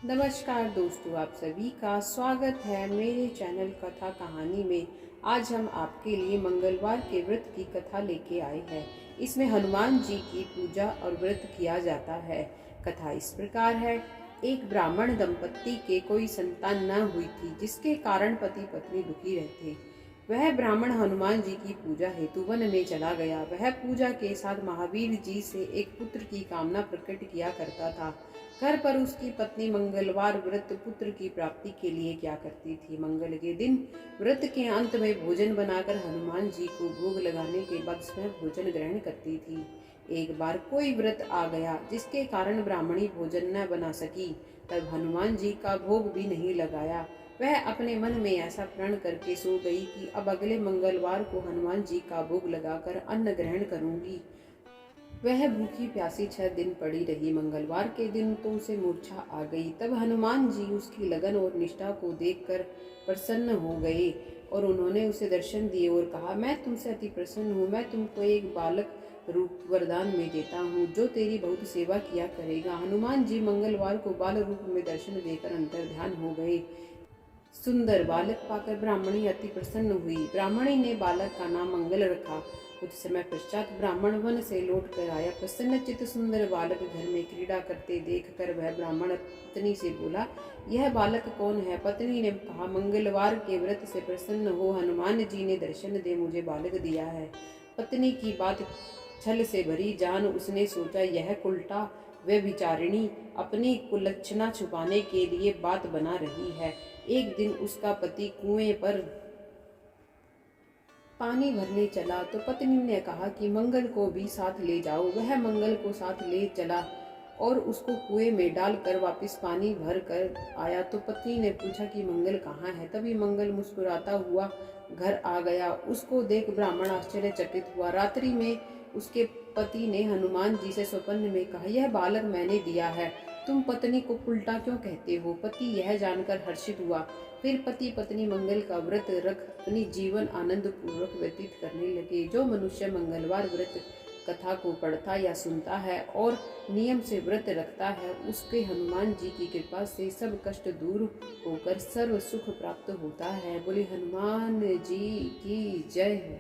नमस्कार दोस्तों, आप सभी का स्वागत है मेरे चैनल कथा कहानी में। आज हम आपके लिए मंगलवार के व्रत की कथा लेके आए हैं। इसमें हनुमान जी की पूजा और व्रत किया जाता है। कथा इस प्रकार है। एक ब्राह्मण दंपत्ति के कोई संतान न हुई थी, जिसके कारण पति पत्नी दुखी रहते। वह ब्राह्मण हनुमान जी की पूजा हेतु वन में चला गया। वह पूजा के साथ महावीर जी से एक पुत्र की कामना प्रकट किया करता था। घर पर उसकी पत्नी मंगलवार व्रत पुत्र की प्राप्ति के लिए क्या करती थी। मंगल के दिन व्रत के अंत में भोजन बनाकर हनुमान जी को भोग लगाने के बाद स्वयं भोजन ग्रहण करती थी। एक बार कोई व्रत आ गया जिसके कारण ब्राह्मणी भोजन न बना सकी। तब हनुमान जी का भोग भी नहीं लगाया। वह अपने मन में ऐसा प्रण करके सो गई कि अब अगले मंगलवार को हनुमान जी का भोग लगाकर अन्न ग्रहण करूंगी। वह भूखी प्यासी 6 दिन पड़ी रही। मंगलवार के दिन तो उसे मूर्छा आ गई। तब हनुमान जी उसकी लगन और निष्ठा को देखकर प्रसन्न हो गए और उन्होंने उसे दर्शन दिए और कहा, मैं तुमसे अति प्रसन्न हूँ। मैं तुमको एक बालक रूप वरदान में देता हूँ, जो तेरी बहुत सेवा किया करेगा। हनुमान जी मंगलवार को बाल रूप में दर्शन देकर अंतर ध्यान हो गए। सुंदर बालक पाकर ब्राह्मणी अति प्रसन्न हुई। ब्राह्मणी ने बालक का नाम मंगल रखा। कुछ समय पश्चात ब्राह्मण वन से लौट कर आया। प्रसन्न चित्त सुंदर बालक घर में क्रीड़ा करते देखकर वह ब्राह्मण पत्नी से बोला, यह बालक कौन है। पत्नी ने कहा, मंगलवार के व्रत से प्रसन्न हो हनुमान जी ने दर्शन दे मुझे बालक दिया है। पत्नी की बात छल से भरी जान उसने सोचा, यह उल्टा वे विचारिणी अपनी कुलक्षणा छुपाने के लिए बात बना रही है। एक दिन उसका पति कुएं पर पानी भरने चला तो पत्नी ने कहा कि मंगल को भी साथ ले जाओ। वह मंगल को साथ ले चला और उसको कुएं में डालकर वापस पानी भर कर आया। तो पत्नी ने पूछा कि मंगल कहाँ है। तभी मंगल मुस्कुराता हुआ घर आ गया। उसको देख ब्राह्मण आश्चर्यचकित हुआ। रात्रि में उसके पति ने हनुमान जी से स्वप्न में कहा, यह बालक मैंने दिया है, तुम पत्नी को उल्टा क्यों कहते हो। पति यह जानकर हर्षित हुआ। फिर पति पत्नी मंगल का व्रत रख अपनी जीवन आनंद पूर्वक व्यतीत करने लगे। जो मनुष्य मंगलवार व्रत कथा को पढ़ता या सुनता है और नियम से व्रत रखता है, उसके हनुमान जी की कृपा से सब कष्ट दूर होकर सर्व सुख प्राप्त होता है। बोले हनुमान जी की जय हो।